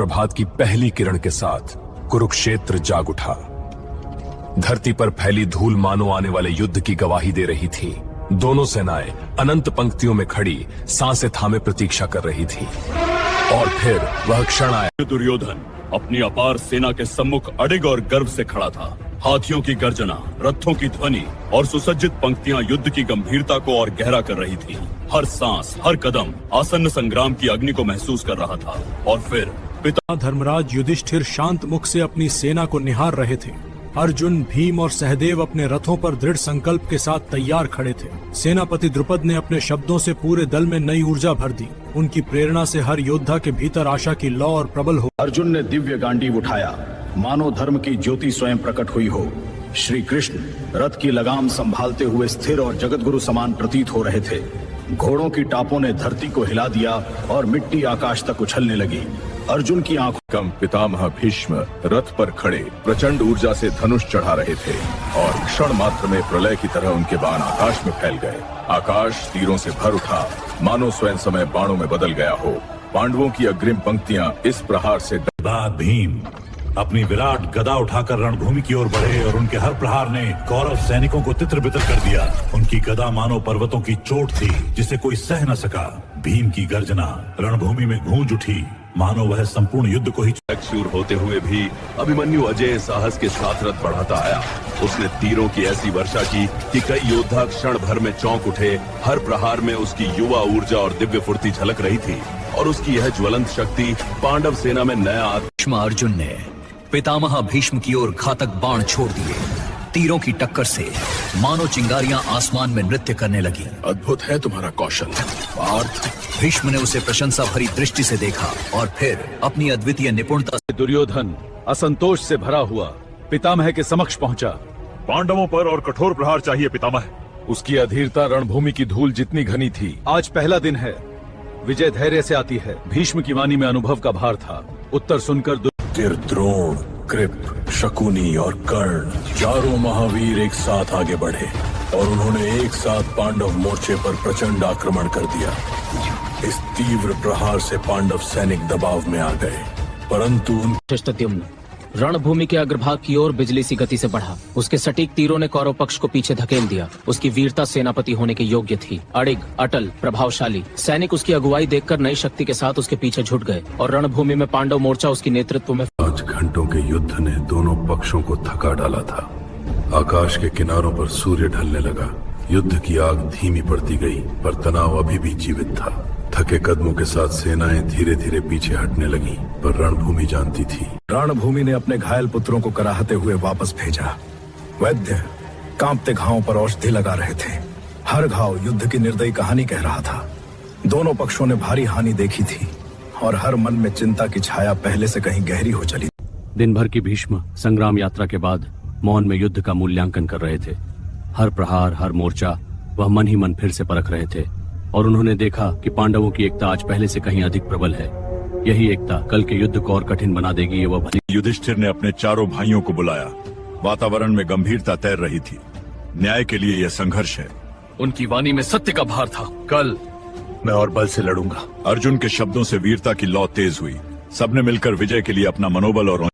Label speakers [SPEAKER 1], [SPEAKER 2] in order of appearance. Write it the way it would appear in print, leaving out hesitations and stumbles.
[SPEAKER 1] प्रभात की पहली किरण के साथ कुरुक्षेत्र जाग उठा। धरती पर फैली धूल मानो आने वाले युद्ध की गवाही दे रही थी। दोनों सेनाएं अनंत पंक्तियों में खड़ी सांसें थामे प्रतीक्षा कर रही थी। और फिर वह क्षण आया।
[SPEAKER 2] दुर्योधन अपनी अपार सेना के सम्मुख अडिग और गर्व से खड़ा था। हाथियों की गर्जना, रथों की ध्वनि और सुसज्जित पंक्तियां युद्ध की गंभीरता को और गहरा कर रही थी। हर सांस, हर कदम आसन्न संग्राम की अग्नि को महसूस कर रहा था। और फिर पिता
[SPEAKER 3] धर्मराज युधिष्ठिर शांत मुख से अपनी सेना को निहार रहे थे। अर्जुन, भीम और सहदेव अपने रथों पर दृढ़ संकल्प के साथ तैयार खड़े थे। सेनापति द्रुपद ने अपने शब्दों से पूरे दल में नई ऊर्जा भर दी। उनकी प्रेरणा से हर योद्धा के भीतर आशा की लौ और प्रबल हो।
[SPEAKER 4] अर्जुन ने दिव्य गांडीव उठाया, मानो धर्म की ज्योति स्वयं प्रकट हुई हो। श्री कृष्ण रथ की लगाम संभालते हुए स्थिर और जगतगुरु समान प्रतीत हो रहे थे। घोड़ों की टापों ने धरती को हिला दिया और मिट्टी आकाश तक उछलने लगी। अर्जुन की आंखों
[SPEAKER 5] कम पितामह भीष्म रथ पर खड़े प्रचंड ऊर्जा से धनुष चढ़ा रहे थे और क्षण मात्र में प्रलय की तरह उनके बाण आकाश में फैल गए। आकाश तीरों से भर उठा, मानो स्वयं समय बाणों में बदल गया हो। पांडवों की अग्रिम पंक्तियां इस प्रहार से
[SPEAKER 6] बाद भीम अपनी विराट गदा उठाकर रणभूमि की ओर बढ़े और उनके हर प्रहार ने कौरव सैनिकों को तितर-बितर कर दिया। उनकी गदा मानो पर्वतों की चोट थी जिसे कोई सह न सका। भीम की गर्जना रणभूमि में गूंज उठी, मानो वह संपूर्ण युद्ध को ही
[SPEAKER 5] शूर होते हुए भी अभिमन्यु अजय साहस के साथ रथ बढ़ाता आया। उसने तीरों की ऐसी वर्षा की कि कई योद्धा क्षण भर में चौंक उठे। हर प्रहार में उसकी युवा ऊर्जा और दिव्य फुर्ती झलक रही थी और उसकी यह ज्वलंत शक्ति पांडव सेना में नया
[SPEAKER 7] अर्जुन ने पितामह भीष्म की ओर घातक बाण छोड़ दिए। तीरों की टक्कर से मानो चिंगारियां आसमान में नृत्य करने लगी।
[SPEAKER 5] अद्भुत है तुम्हारा कौशल पार्थ।
[SPEAKER 7] भीष्म ने उसे प्रशंसा भरी दृष्टि से देखा और फिर अपनी अद्वितीय निपुणता से
[SPEAKER 8] दुर्योधन असंतोष से भरा हुआ पितामह के समक्ष पहुंचा।
[SPEAKER 2] पांडवों पर और कठोर प्रहार चाहिए पितामह।
[SPEAKER 5] उसकी अधीरता रणभूमि की धूल जितनी घनी थी।
[SPEAKER 8] आज पहला दिन है, विजय धैर्य से आती है। भीष्म की वाणी में अनुभव का भार था। उत्तर सुनकर
[SPEAKER 5] द्रोण, कृप, शकुनी और कर्ण चारों महावीर एक साथ आगे बढ़े और उन्होंने एक साथ पांडव मोर्चे पर प्रचंड आक्रमण कर दिया। इस तीव्र प्रहार से पांडव सैनिक दबाव में आ गए, परंतु
[SPEAKER 9] धृष्टद्युम्न रणभूमि के अग्रभाग की ओर बिजली सी गति से बढ़ा। उसके सटीक तीरों ने कौरव पक्ष को पीछे धकेल दिया। उसकी वीरता सेनापति होने के योग्य थी। अडिग, अटल, प्रभावशाली सैनिक उसकी अगुवाई देखकर नई शक्ति के साथ उसके पीछे झुट गए और रणभूमि में पांडव मोर्चा उसकी नेतृत्व में
[SPEAKER 5] 5 घंटों के युद्ध ने दोनों पक्षों को थका डाला था। आकाश के किनारों पर सूर्य ढलने लगा। युद्ध की आग धीमी पड़ती गई, पर तनाव अभी भी जीवित था। थके कदमों के साथ सेनाएं धीरे धीरे पीछे हटने लगी, पर रणभूमि जानती थी।
[SPEAKER 4] रणभूमि ने अपने घायल पुत्रों को कराहते हुए वापस भेजा। वैद्य कांपते घावों पर औषधि लगा रहे थे। हर घाव युद्ध की निर्दयी कहानी कह रहा था। दोनों पक्षों ने भारी हानि देखी थी और हर मन में चिंता की छाया पहले से कहीं गहरी हो चली।
[SPEAKER 3] दिन भर की भीष्म संग्राम यात्रा के बाद मौन में युद्ध का मूल्यांकन कर रहे थे। हर प्रहार, हर मोर्चा वह मन ही मन फिर से परख रहे थे और उन्होंने देखा कि पांडवों की एकता आज पहले से कहीं अधिक प्रबल है। यही एकता कल के युद्ध को और कठिन बना देगी। ये वह भली।
[SPEAKER 2] युधिष्ठिर ने अपने चारों भाइयों को बुलाया। वातावरण में गंभीरता तैर रही थी। न्याय के लिए यह संघर्ष है।
[SPEAKER 1] उनकी वाणी में सत्य का भार था। कल मैं और बल से लड़ूंगा।
[SPEAKER 2] अर्जुन के शब्दों से वीरता की लौ तेज हुई। सबने मिलकर विजय के लिए अपना मनोबल और